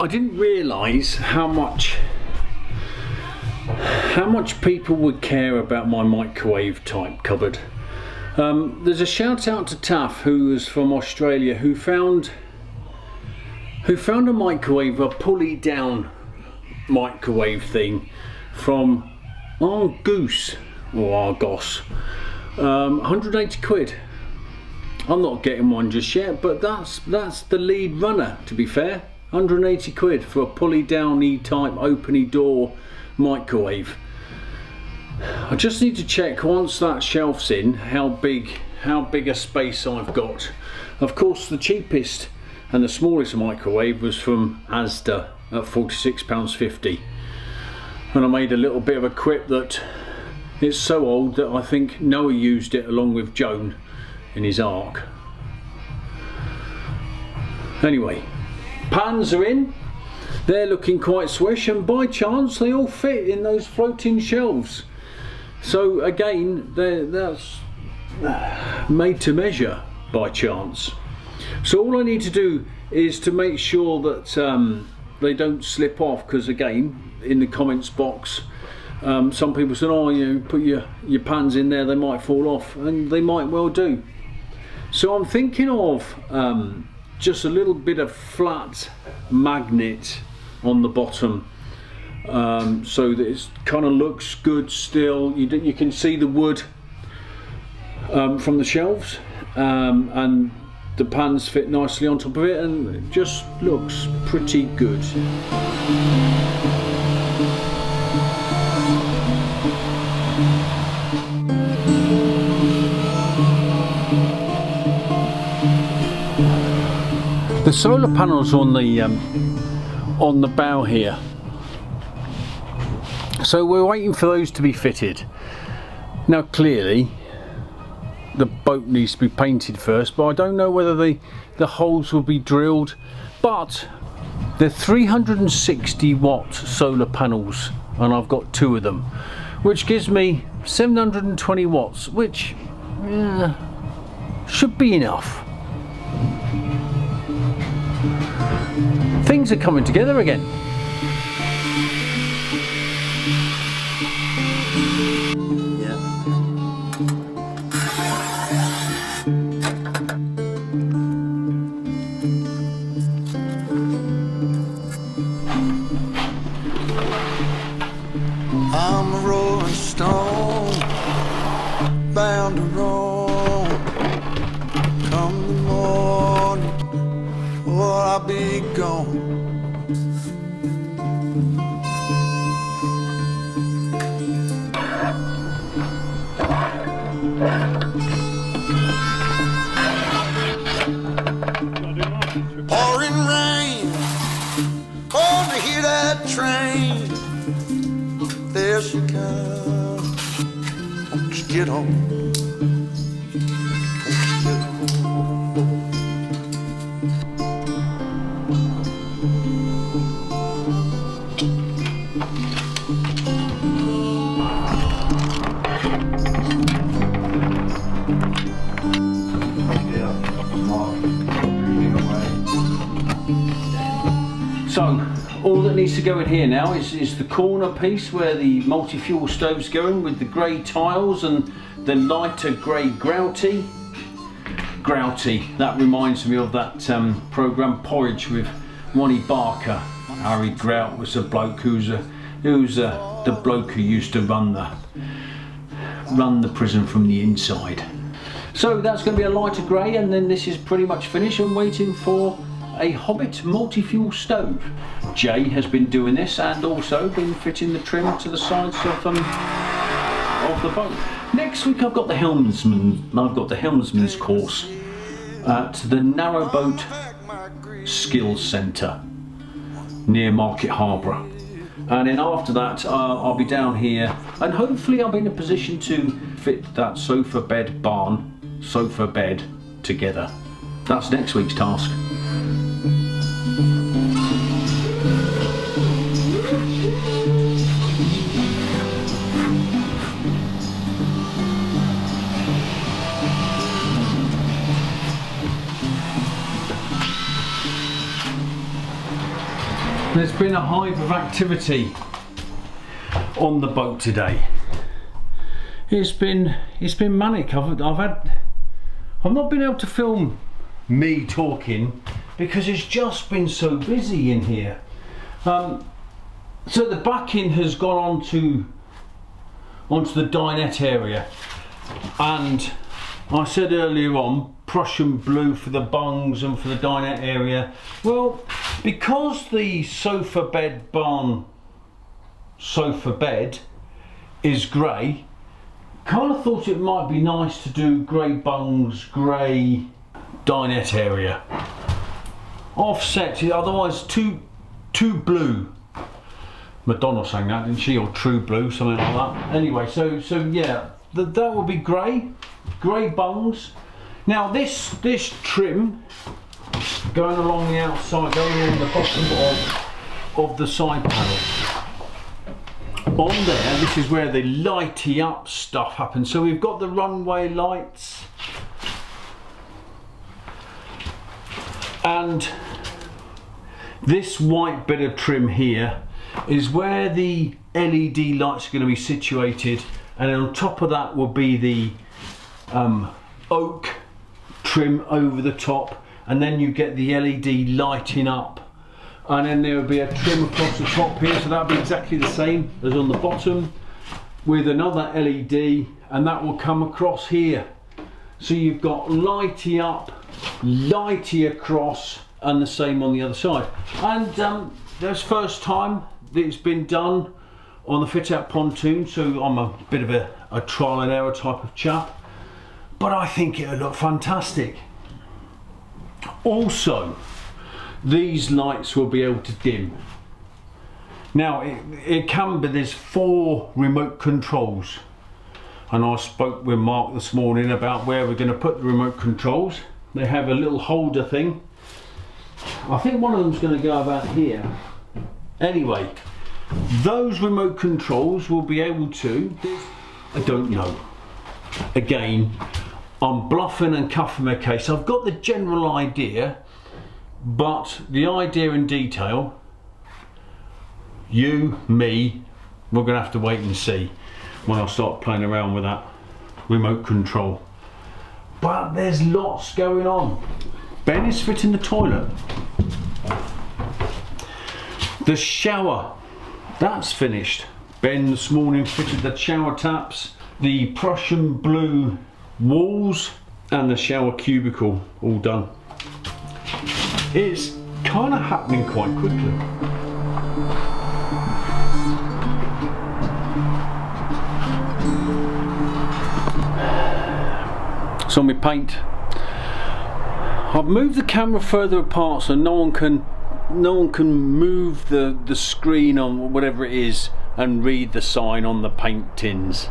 I didn't realise how much people would care about my microwave type cupboard. There's a shout out to Taff, who is from Australia, who found a microwave, a pulley down microwave thing from Argos, 180 quid. I'm not getting one just yet, but that's the lead runner, to be fair. 180 quid for a pulley down type open door microwave. I just need to check once that shelf's in how big a space I've got. Of course, the cheapest and the smallest microwave was from Asda at £46.50, and I made a little bit of a quip that it's so old that I think Noah used it along with Joan in his ark. Anyway, pans are in. They're looking quite swish, and by chance they all fit in those floating shelves. So again, that's made to measure by chance. So all I need to do is to make sure that they don't slip off, because again, in the comments box, some people said, oh, you put your pans in there, they might fall off, and they might well do. So I'm thinking of just a little bit of flat magnet on the bottom, so that it kind of looks good still. You can see the wood from the shelves, and the pans fit nicely on top of it, and it just looks pretty good. The solar panels on the bow here, so we're waiting for those to be fitted. Now clearly the boat needs to be painted first, but I don't know whether the holes will be drilled. But they're 360 watt solar panels, and I've got 2 of them, which gives me 720 watts, which should be enough. Things are coming together again. I'm a rolling stone, bound to roam. Come the morning, or I'll be gone. Pouring rain, oh, to hear that train. There she comes. Won't you get on? Won't you get on? So all that needs to go in here now is the corner piece where the multi-fuel stove's going, with the grey tiles and the lighter grey grouty. That reminds me of that programme Porridge with Ronnie Barker. Harry Grout was a bloke who's the bloke who used to run the prison from the inside. So that's going to be a lighter grey, and then this is pretty much finished. I'm waiting for a Hobbit multi-fuel stove. Jay has been doing this, and also been fitting the trim to the sides of the boat. Next week I've got the helmsman's course at the Narrowboat Skills Centre near Market Harbour, and then after that I'll be down here, and hopefully I'll be in a position to fit that sofa bed together. That's next week's task. There's been a hive of activity on the boat today. It's been manic. I've not been able to film me talking because it's just been so busy in here. So the backing has gone onto the dinette area, and I said earlier on Prussian blue for the bungs and for the dinette area. Well, because the barn sofa bed is grey, kind of thought it might be nice to do grey bungs, grey dinette area. Offset, otherwise too blue. Madonna sang that, didn't she? Or True Blue, something like that. Anyway, so yeah, that will be grey bungs. Now this trim going along the outside, going along the bottom of the side panel. On there, this is where the lighty up stuff happens. So we've got the runway lights, and this white bit of trim here is where the LED lights are going to be situated, and on top of that will be the oak trim over the top, and then you get the LED lighting up, and then there will be a trim across the top here, so that'll be exactly the same as on the bottom with another LED, and that will come across here. So you've got lighty up, lighty across, and the same on the other side. And that's first time that it's been done on the fit out pontoon, so I'm a bit of a trial and error type of chap, but I think it'll look fantastic. Also, these lights will be able to dim. Now it can be, there's 4 remote controls, and I spoke with Mark this morning about where we're going to put the remote controls. They have a little holder thing. I think one of them's going to go about here. Anyway, those remote controls will be able to, I don't know, again I'm bluffing and cuffing my case. I've got the general idea, but the idea in detail, you, me, we're going to have to wait and see when I start playing around with that remote control. But there's lots going on. Ben is fitting the toilet. The shower, that's finished. Ben this morning fitted the shower taps, the Prussian blue walls, and the shower cubicle, all done. It's kind of happening quite quickly. So my paint, I've moved the camera further apart so no one can move the screen on whatever it is and read the sign on the paint tins.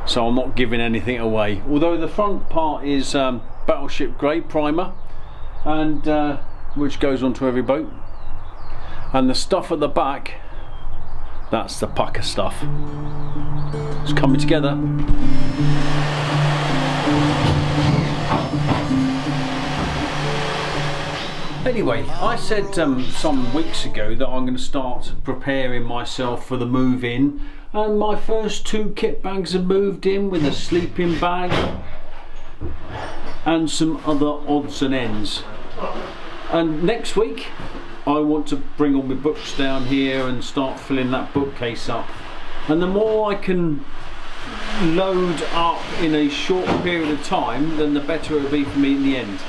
So I'm not giving anything away. Although the front part is Battleship Grey primer, and which goes onto every boat, and the stuff at the back, that's the pucker stuff. It's coming together. Anyway, I said some weeks ago that I'm going to start preparing myself for the move in, and my first 2 kit bags have moved in with a sleeping bag and some other odds and ends. And next week I want to bring all my books down here and start filling that bookcase up, and the more I can load up in a short period of time, then the better it'll be for me in the end.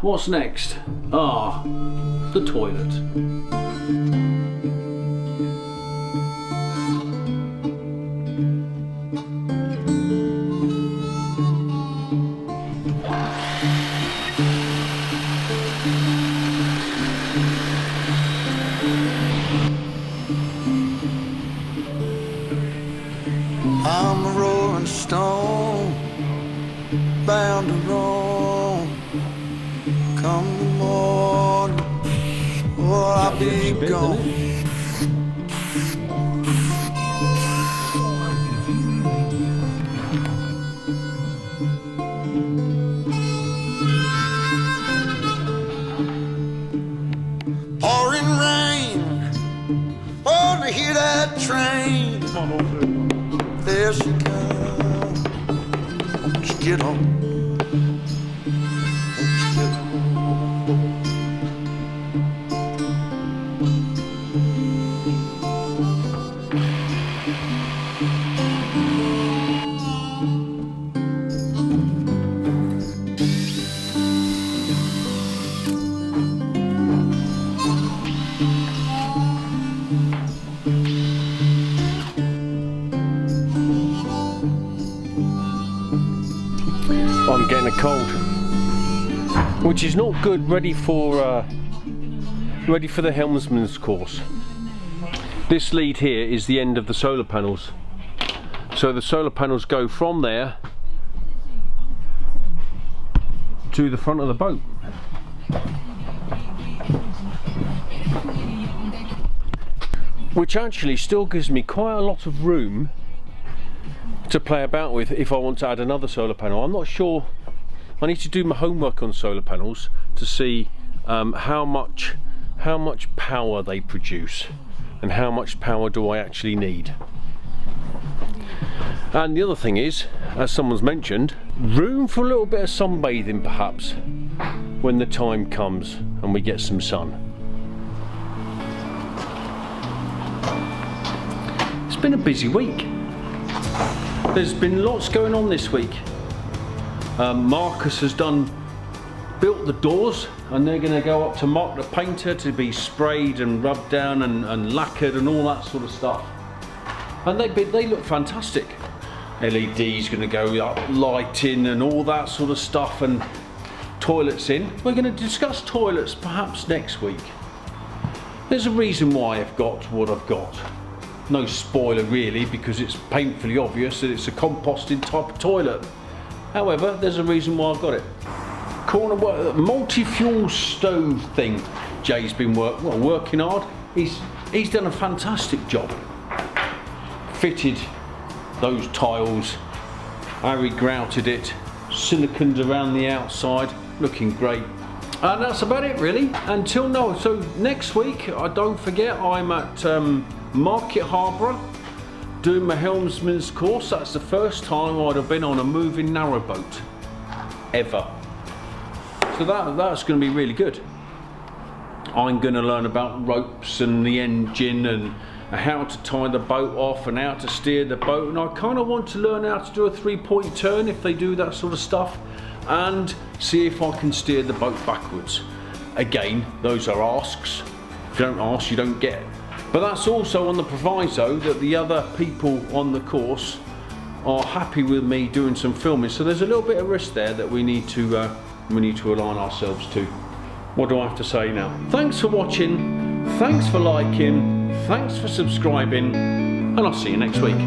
What's next? The toilet. I'm a rolling stone, bound to roam. Come the morning, oh, I'll be gone. train. There she comes. Won't you get on? Won't you get on? I'm getting a cold, which is not good. Ready for the helmsman's course. This lead here is the end of the solar panels, so the solar panels go from there to the front of the boat. Which actually still gives me quite a lot of room to play about with if I want to add another solar panel. I'm not sure. I need to do my homework on solar panels to see how much power they produce and how much power do I actually need. And the other thing is, as someone's mentioned, room for a little bit of sunbathing perhaps when the time comes and we get some sun. It's been a busy week. There's been lots going on this week. Marcus has built the doors, and they're going to go up to Mark the painter to be sprayed and rubbed down and lacquered and all that sort of stuff. And they look fantastic. LED's going to go up, lighting and all that sort of stuff, and toilets in. We're going to discuss toilets perhaps next week. There's a reason why I've got what I've got. No spoiler really, because it's painfully obvious that it's a composting type of toilet. However, there's a reason why I've got it. Multi-fuel stove thing. Jay's been working hard. He's done a fantastic job. Fitted those tiles, Harry grouted it, siliconed around the outside, looking great. And that's about it really, until now. So next week, don't forget, I'm at Market Harbour doing my helmsman's course. That's the first time I'd have been on a moving narrowboat ever. So that's going to be really good. I'm going to learn about ropes and the engine and how to tie the boat off and how to steer the boat, and I kind of want to learn how to do a 3-point turn if they do that sort of stuff, and see if I can steer the boat backwards. Again, those are asks. If you don't ask, you don't get. But that's also on the proviso that the other people on the course are happy with me doing some filming. So there's a little bit of risk there that we need to align ourselves to. What do I have to say now? Thanks for watching. Thanks for liking. Thanks for subscribing. And I'll see you next week.